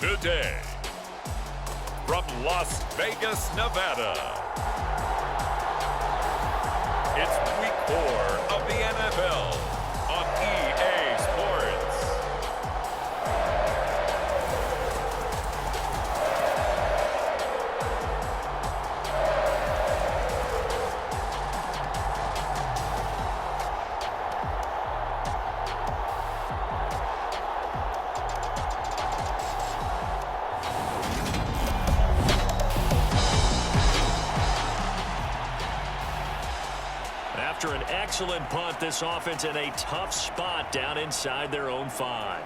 today. From Las Vegas, Nevada, it's Week 4 of the NFL on EA Sports. After an excellent punt, this offense in a tough spot down inside their own 5.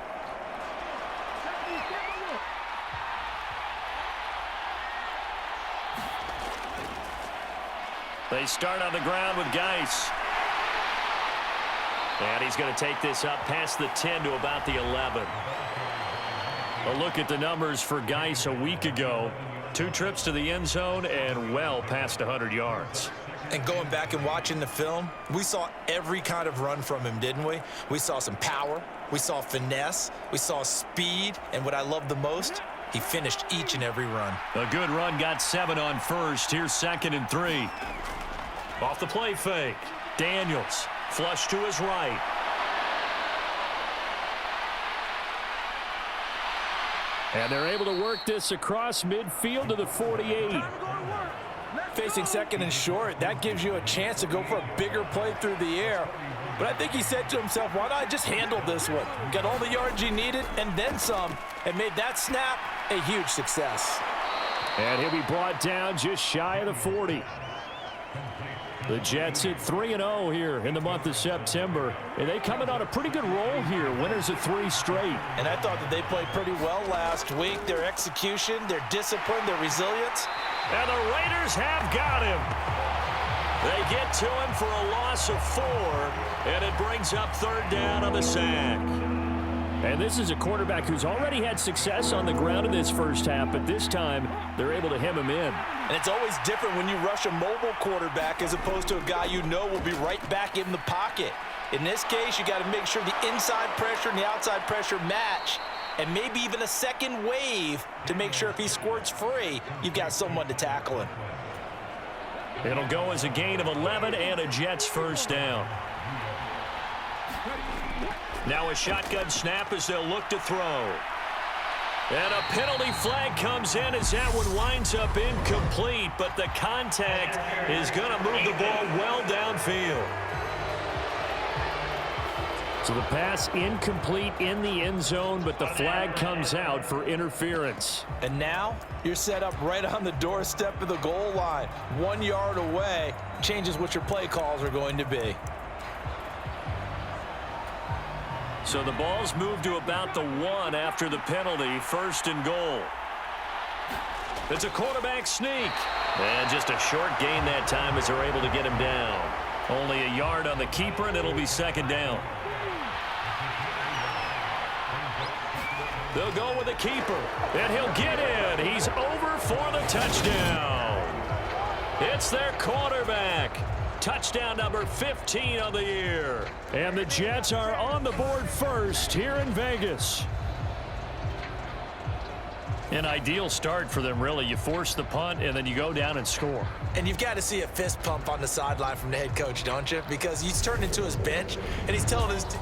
They start on the ground with Geis. And he's going to take this up past the 10 to about the 11. A look at the numbers for Geis a week ago. 2 trips to the end zone and well past 100 yards. And going back and watching the film, we saw every kind of run from him, didn't we? We saw some power, we saw finesse, we saw speed, and what I love the most, he finished each and every run. A good run, got 7 on first. Here's 2nd and 3. Off the play fake. Daniels, flush to his right. And they're able to work this across midfield to the 48. Facing 2nd and short, that gives you a chance to go for a bigger play through the air. But I think he said to himself, why not just handle this one? Got all the yards he needed and then some, and made that snap a huge success. And he'll be brought down just shy of the 40. The Jets at 3-0 here in the month of September. And they coming on a pretty good roll here. Winners of 3 straight. And I thought that they played pretty well last week. Their execution, their discipline, their resilience. And the Raiders have got him. They get to him for a loss of 4, and it brings up 3rd down on the sack. And this is a quarterback who's already had success on the ground in this first half, but this time they're able to hem him in. And it's always different when you rush a mobile quarterback as opposed to a guy you know will be right back in the pocket. In this case, you got to make sure the inside pressure and the outside pressure match, and maybe even a second wave to make sure if he squirts free, you've got someone to tackle him. It'll go as a gain of 11 and a Jets first down. Now a shotgun snap as they'll look to throw. And a penalty flag comes in as that one winds up incomplete, but the contact is going to move the ball well downfield. So the pass incomplete in the end zone, but the flag comes out for interference. And now you're set up right on the doorstep of the goal line. 1 yard away changes what your play calls are going to be. So the ball's moved to about the 1 after the penalty, 1st and goal. It's a quarterback sneak. And just a short gain that time as they're able to get him down. Only a yard on the keeper, and it'll be 2nd down. They'll go with the keeper, and he'll get in. He's over for the touchdown. It's their quarterback. Touchdown number 15 of the year. And the Jets are on the board first here in Vegas. An ideal start for them, really. You force the punt, and then you go down and score. And you've got to see a fist pump on the sideline from the head coach, don't you? Because he's turned into his bench, and he's telling his team.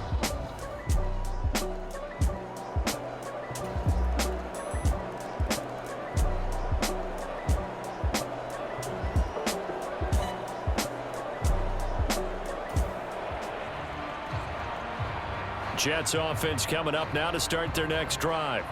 Jets offense coming up now to start their next drive.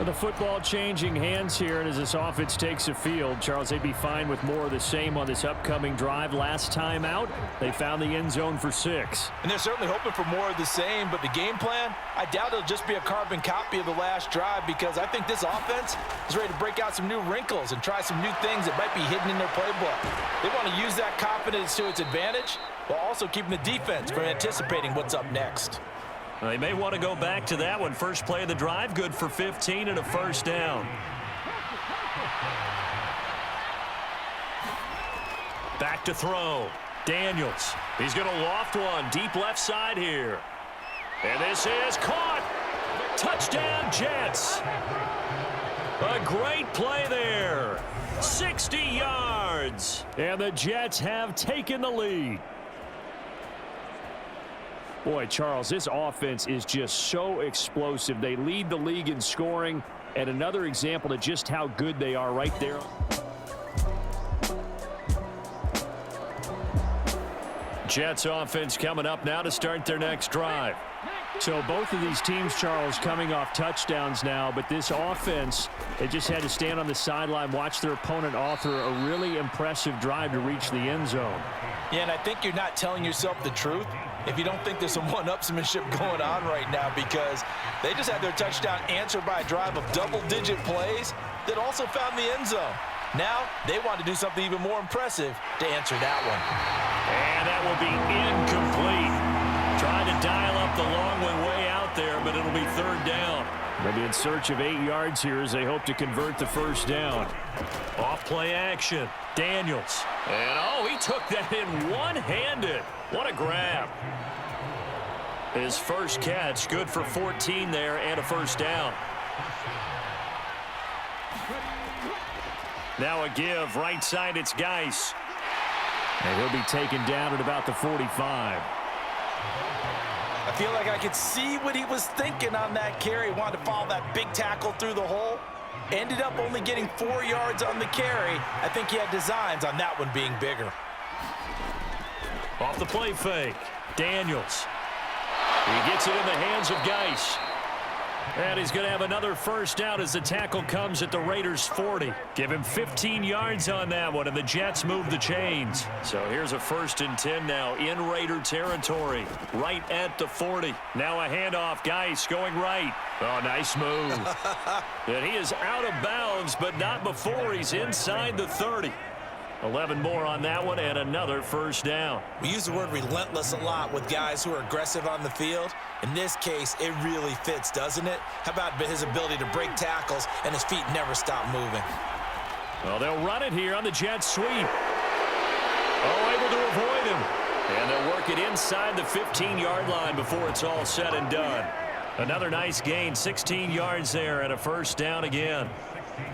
The football changing hands here, and as this offense takes the field, Charles, they'd be fine with more of the same on this upcoming drive. Last time out, they found the end zone for 6. And they're certainly hoping for more of the same, but the game plan, I doubt it'll just be a carbon copy of the last drive, because I think this offense is ready to break out some new wrinkles and try some new things that might be hidden in their playbook. They want to use that confidence to its advantage while also keeping the defense from anticipating what's up next. They may want to go back to that one. First play of the drive, good for 15 and a 1st down. Back to throw. Daniels. He's going to loft one deep left side here. And this is caught. Touchdown, Jets. A great play there. 60 yards. And the Jets have taken the lead. Boy, Charles, this offense is just so explosive. They lead the league in scoring, and another example of just how good they are right there. Jets offense coming up now to start their next drive. So both of these teams, Charles, coming off touchdowns now, but this offense, they just had to stand on the sideline, watch their opponent author a really impressive drive to reach the end zone. Yeah, and I think you're not telling yourself the truth if you don't think there's some one-upsmanship going on right now, because they just had their touchdown answered by a drive of double-digit plays that also found the end zone. Now they want to do something even more impressive to answer that one. And that will be incomplete. Trying to dial up the long one way out there, but it'll be third down. They'll be in search of 8 yards here as they hope to convert the first down. Off play action. Daniels. And oh, he took that in one-handed. What a grab. His first catch, good for 14 there and a first down. Now a give, right side, it's Geis. And he'll be taken down at about the 45. I feel like I could see what he was thinking on that carry. He wanted to follow that big tackle through the hole. Ended up only getting 4 yards on the carry. I think he had designs on that one being bigger. Off the play fake, Daniels. He gets it in the hands of Geis. And he's going to have another first down as the tackle comes at the Raiders' 40. Give him 15 yards on that one, and the Jets move the chains. So here's a 1st and 10 now in Raider territory, right at the 40. Now a handoff, Geis going right. Oh, nice move. And he is out of bounds, but not before he's inside the 30. 11 more on that one, and another first down. We use the word relentless a lot with guys who are aggressive on the field. In this case, it really fits, doesn't it? How about his ability to break tackles and his feet never stop moving? Well, they'll run it here on the Jets sweep. Oh, able to avoid him. And they'll work it inside the 15-yard line before it's all said and done. Another nice gain, 16 yards there, and a first down again.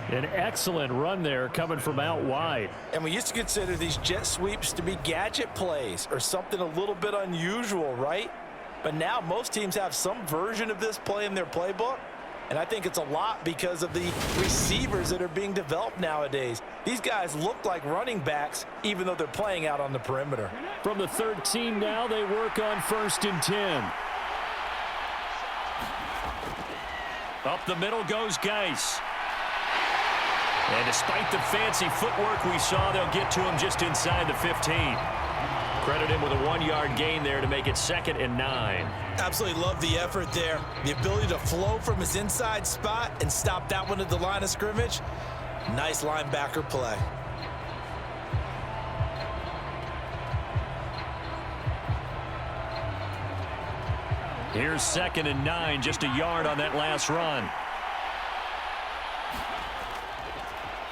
An excellent run there coming from out wide. And we used to consider these jet sweeps to be gadget plays or something a little bit unusual, right? But now most teams have some version of this play in their playbook. And I think it's a lot because of the receivers that are being developed nowadays. These guys look like running backs even though they're playing out on the perimeter. From the 13 now, they work on 1st and 10. Up the middle goes Geis. And despite the fancy footwork we saw, they'll get to him just inside the 15. Credit him with a 1-yard gain there to make it 2nd and 9. Absolutely love the effort there. The ability to flow from his inside spot and stop that one at the line of scrimmage. Nice linebacker play. Here's 2nd and 9, just a yard on that last run.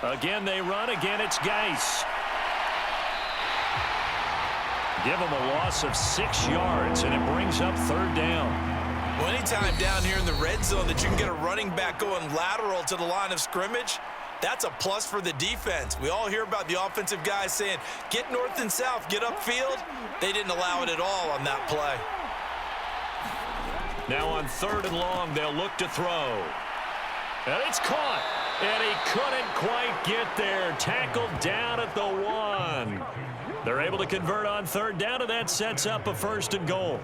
Again, they run. Again, it's Geis. Give him a loss of 6 yards, and it brings up 3rd down. Well, anytime down here in the red zone that you can get a running back going lateral to the line of scrimmage, that's a plus for the defense. We all hear about the offensive guys saying, get north and south, get upfield. They didn't allow it at all on that play. Now on 3rd and long, they'll look to throw. And it's caught. And he couldn't quite get there. Tackled down at the 1. They're able to convert on 3rd down, and that sets up a 1st and goal.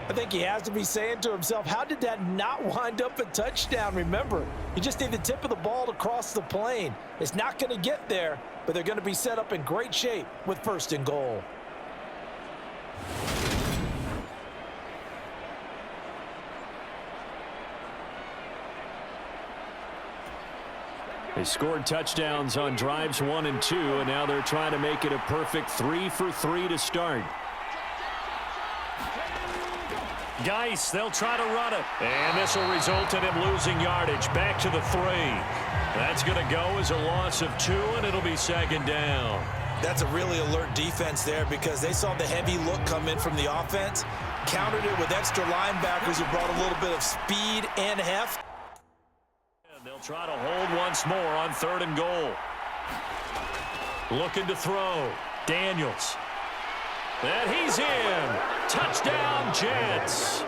I think he has to be saying to himself, how did that not wind up a touchdown? Remember, you just need the tip of the ball to cross the plane. It's not going to get there, but they're going to be set up in great shape with 1st and goal. They scored touchdowns on drives 1 and 2, and now they're trying to make it a perfect 3 for 3 to start. Geis, they'll try to run it. And this will result in him losing yardage. Back to the 3. That's going to go as a loss of 2, and it'll be 2nd down. That's a really alert defense there because they saw the heavy look come in from the offense. countered it with extra linebackers who brought a little bit of speed and heft. And they'll try to hold once more on 3rd and goal. Looking to throw. Daniels. And he's in. Touchdown, Jets.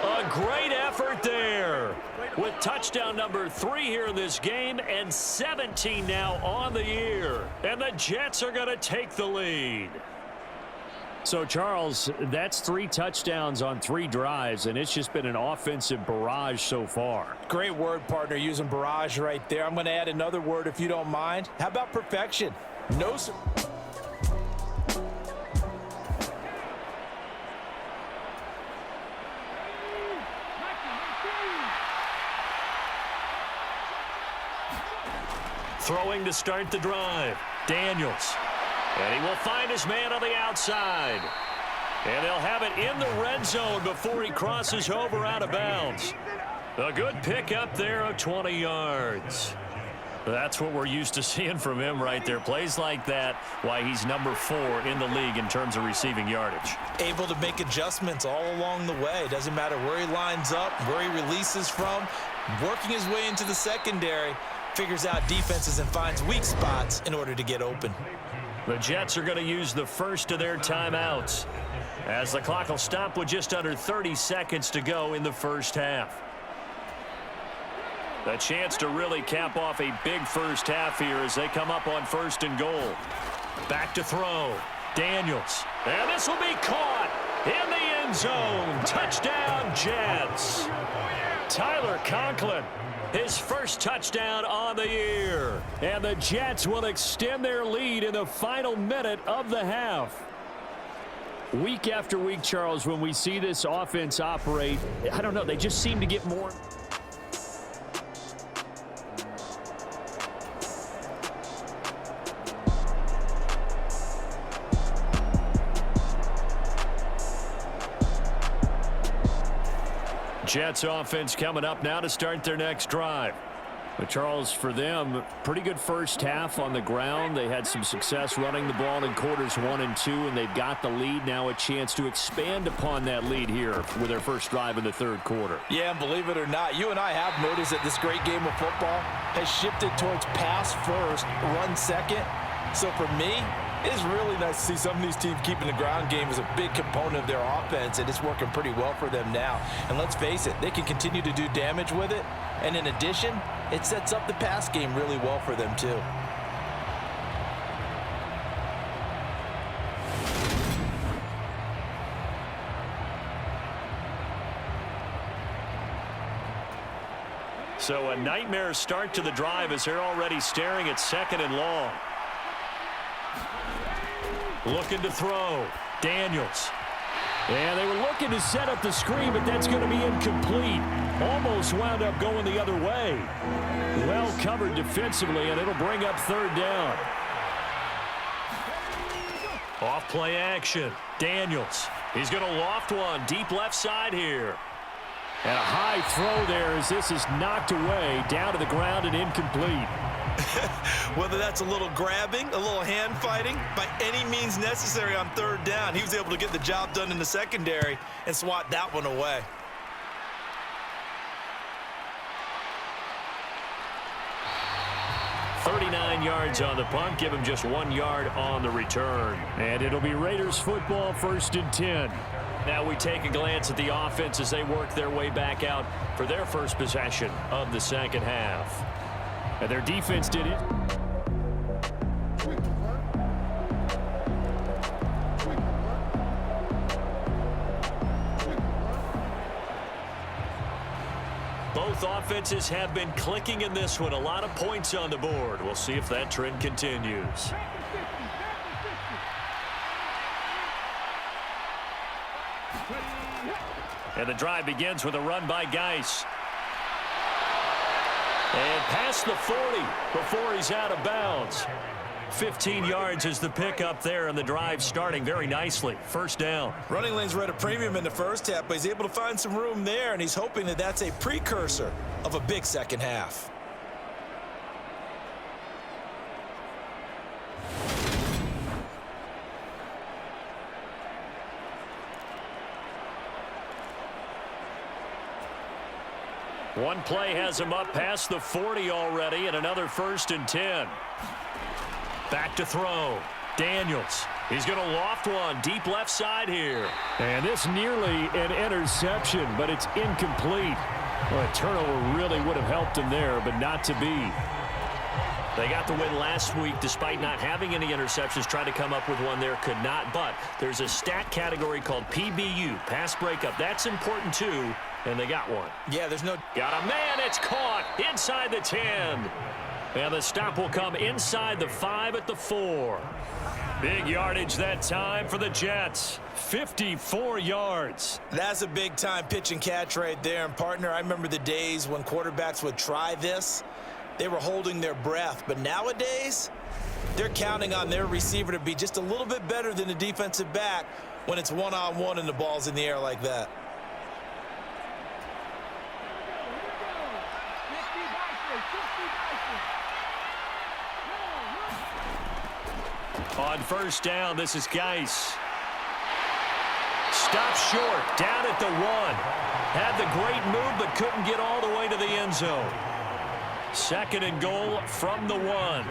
A great effort there with touchdown number 3 here in this game and 17 now on the year. And the Jets are going to take the lead. So, Charles, that's 3 touchdowns on 3 drives, and it's just been an offensive barrage so far. Great word, partner, using barrage right there. I'm going to add another word if you don't mind. How about perfection? No. Throwing to start the drive. Daniels. And he will find his man on the outside. And they'll have it in the red zone before he crosses over out of bounds. A good pick up there of 20 yards. That's what we're used to seeing from him right there. Plays like that, why he's number 4 in the league in terms of receiving yardage. Able to make adjustments all along the way. Doesn't matter where he lines up, where he releases from. Working his way into the secondary. Figures out defenses and finds weak spots in order to get open. The Jets are going to use the first of their timeouts as the clock will stop with just under 30 seconds to go in the first half. A chance to really cap off a big first half here as they come up on 1st and goal. Back to throw. Daniels. And this will be caught in the end zone. Touchdown, Jets. Tyler Conklin. His first touchdown on the year. And the Jets will extend their lead in the final minute of the half. Week after week, Charles, when we see this offense operate, I don't know, they just seem to get more. Jets offense coming up now to start their next drive. But Charles, for them, pretty good first half on the ground. They had some success running the ball in quarters 1 and 2, and they've got the lead. Now a chance to expand upon that lead here with their first drive in the 3rd quarter. Yeah, and believe it or not, you and I have noticed that this great game of football has shifted towards pass first, run second. So for me, it's really nice to see some of these teams keeping the ground game as a big component of their offense, and it's working pretty well for them now. And let's face it, they can continue to do damage with it. And in addition, it sets up the pass game really well for them too. So a nightmare start to the drive as they're already staring at 2nd and long. Looking to throw. Daniels. And they were looking to set up the screen, but that's going to be incomplete. Almost wound up going the other way. Well covered defensively, and it'll bring up 3rd down. Off play action. Daniels. He's going to loft one deep left side here. And a high throw there as this is knocked away, down to the ground and incomplete. Whether that's a little grabbing, a little hand fighting, by any means necessary on 3rd down, he was able to get the job done in the secondary and swat that one away. .39 yards on the punt, give him just 1 yard on the return. And it'll be Raiders football, 1st and 10. Now we take a glance at the offense as they work their way back out for their first possession of the 2nd half. And their defense did it. Both offenses have been clicking in this one. A lot of points on the board. We'll see if that trend continues. And the drive begins with a run by Geis. And past the 40 before he's out of bounds. 15 yards is the pickup there, and the drive starting very nicely. 1st down. Running lanes were at a premium in the first half, but he's able to find some room there, and he's hoping that that's a precursor of a big second half. One play has him up past the 40 already, and another 1st and 10. Back to throw. Daniels. He's going to loft one deep left side here. And this nearly an interception, but it's incomplete. Well, a turnover really would have helped him there, but not to be. They got the win last week despite not having any interceptions. Tried to come up with one there, could not. But there's a stat category called PBU, pass breakup. That's important too, and they got one. Yeah, there's no... Got a man, it's caught inside the 10. And the stop will come inside the 5 at the 4. Big yardage that time for the Jets. 54 yards. That's a big-time pitch and catch right there. And, partner, I remember the days when quarterbacks would try this. They were holding their breath. But nowadays, they're counting on their receiver to be just a little bit better than the defensive back when it's one-on-one and the ball's in the air like that. On 1st down, this is Geis. Stop short, down at the 1. Had the great move, but couldn't get all the way to the end zone. 2nd and goal from the 1.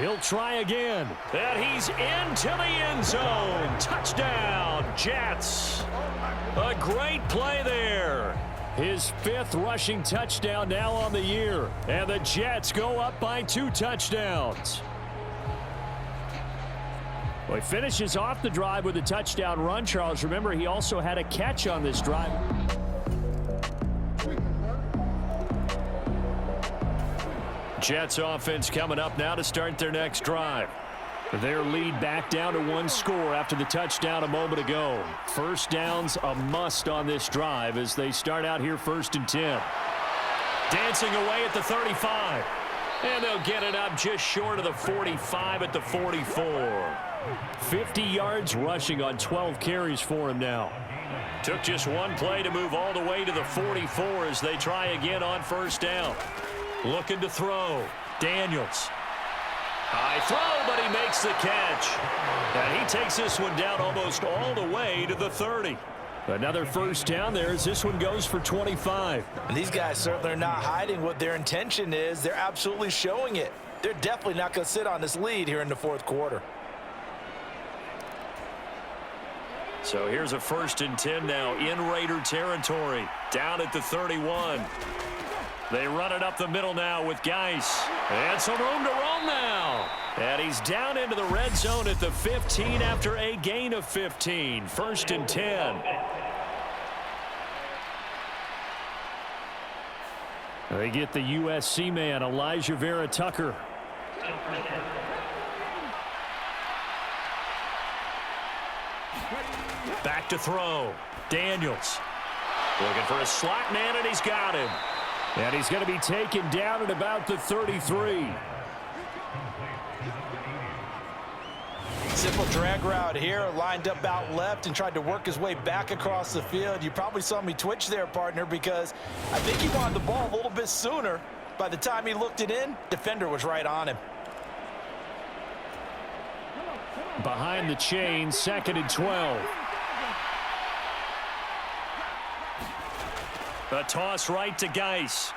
He'll try again. And he's into the end zone. Touchdown, Jets. A great play there. His 5th rushing touchdown now on the year. And the Jets go up by 2 touchdowns. Well, he finishes off the drive with a touchdown run, Charles. Remember, he also had a catch on this drive. Jets offense coming up now to start their next drive. Their lead back down to 1 score after the touchdown a moment ago. 1st down's a must on this drive as they start out here 1st and 10. Dancing away at the 35. And they'll get it up just short of the 45 at the 44. 50 yards rushing on 12 carries for him now. Took just one play to move all the way to the 44 as they try again on 1st down. Looking to throw. Daniels. High throw, but he makes the catch. And he takes this one down almost all the way to the 30. Another 1st down there as this one goes for 25. And these guys certainly are not hiding what their intention is. They're absolutely showing it. They're definitely not going to sit on this lead here in the 4th quarter. So here's a 1st and 10 now in Raider territory. Down at the 31. They run it up the middle now with Geis. And some room to roam now. And he's down into the red zone at the 15 after a gain of 15. 1st and 10. They get the USC man, Elijah Vera Tucker. Back to throw. Daniels. Looking for a slot man, and he's got him. And he's going to be taken down at about the 33. Simple drag route here, lined up out left and tried to work his way back across the field. You probably saw me twitch there, partner, because I think he wanted the ball a little bit sooner. By the time he looked it in, defender was right on him. Behind the chain, 2nd and 12. A toss right to Geis.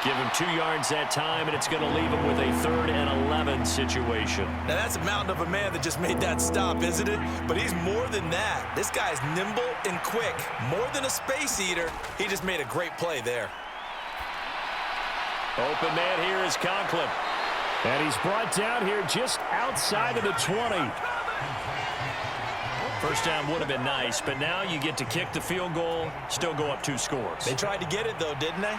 Give him 2 yards that time, and it's going to leave him with a 3rd and 11 situation. Now, that's a mountain of a man that just made that stop, isn't it? But he's more than that. This guy's nimble and quick. More than a space eater, he just made a great play there. Open man here is Conklin. And he's brought down here just outside of the 20. 1st down would have been nice, but now you get to kick the field goal, still go up 2 scores. They tried to get it, though, didn't they?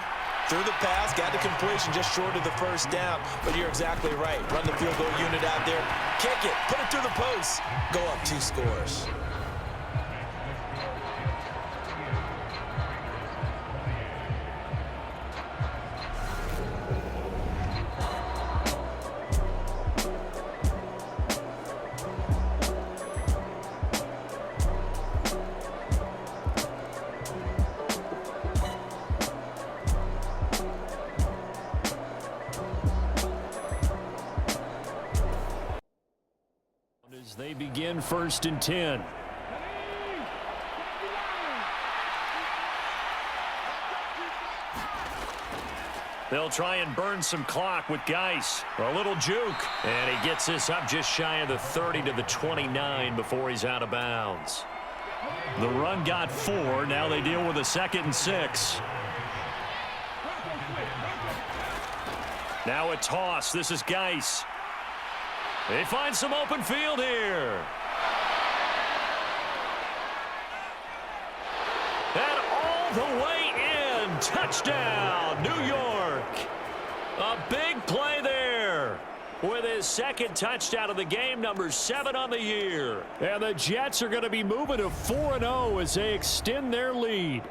Threw the pass, got the completion just short of the 1st down. But you're exactly right. Run the field goal unit out there. Kick it. Put it through the post. Go up 2 scores. As they begin 1st and 10. They'll try and burn some clock with Geis. A little juke. And he gets this up just shy of the 30 to the 29 before he's out of bounds. The run got 4. Now they deal with a 2nd and 6. Now a toss. This is Geis. They find some open field here. And all the way in. Touchdown, New York. A big play there. With his 2nd touchdown of the game, number 7 on the year. And the Jets are going to be moving to 4-0 as they extend their lead.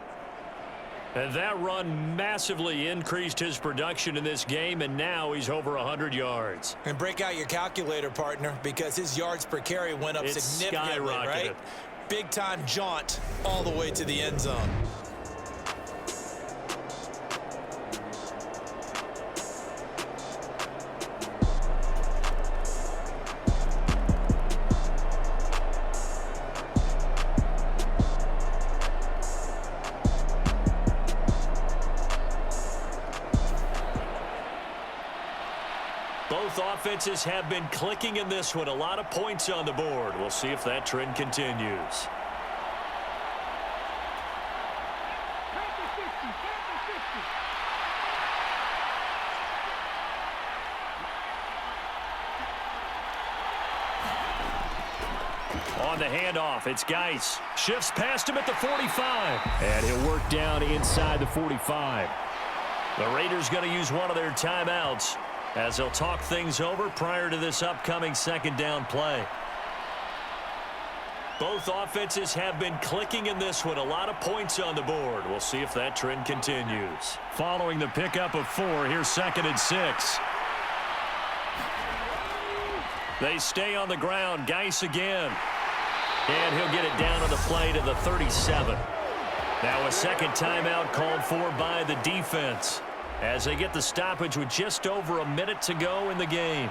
And that run massively increased his production in this game, and now he's over 100 yards. And break out your calculator, partner, because his yards per carry went up significantly, right? Big-time jaunt all the way to the end zone. Both offenses have been clicking in this one. A lot of points on the board. We'll see if that trend continues. On the handoff, it's Geis. Shifts past him at the 45. And he'll work down inside the 45. The Raiders going to use one of their timeouts as they'll talk things over prior to this upcoming 2nd down play. Both offenses have been clicking in this one. A lot of points on the board. We'll see if that trend continues. Following the pickup of 4, here's 2nd and 6. They stay on the ground. Geis again. And he'll get it down on the play to the 37. Now a 2nd timeout called for by the defense, as they get the stoppage with just over a minute to go in the game.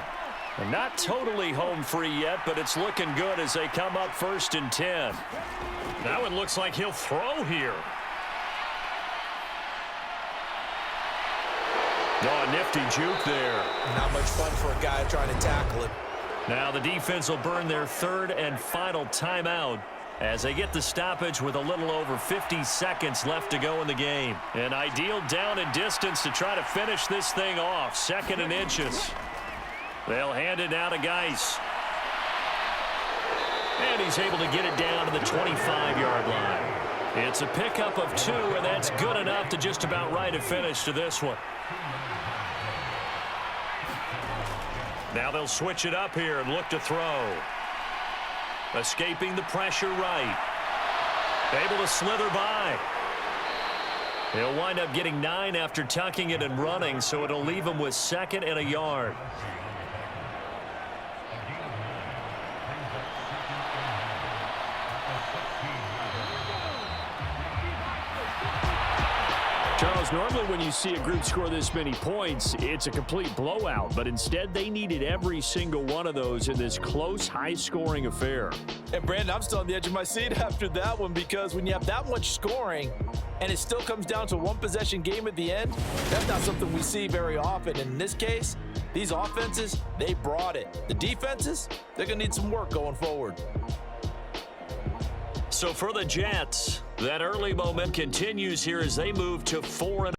And not totally home free yet, but it's looking good as they come up 1st and 10. Now it looks like he'll throw here. Oh, a nifty juke there. Not much fun for a guy trying to tackle it. Now the defense will burn their 3rd and final timeout as they get the stoppage with a little over 50 seconds left to go in the game. An ideal down and distance to try to finish this thing off. 2nd and inches. They'll hand it out to Geis. And he's able to get it down to the 25-yard line. It's a pickup of 2, and that's good enough to just about write a finish to this one. Now they'll switch it up here and look to throw. Escaping the pressure right. Able to slither by. He'll wind up getting 9 after tucking it and running, so it'll leave him with 2nd and a yard. Charles, normally when you see a group score this many points, it's a complete blowout. But instead, they needed every single one of those in this close, high-scoring affair. And, Brandon, I'm still on the edge of my seat after that one, because when you have that much scoring and it still comes down to a one-possession game at the end, that's not something we see very often. And in this case, these offenses, they brought it. The defenses, they're going to need some work going forward. So for the Jets, that early momentum continues here as they move to 4-0.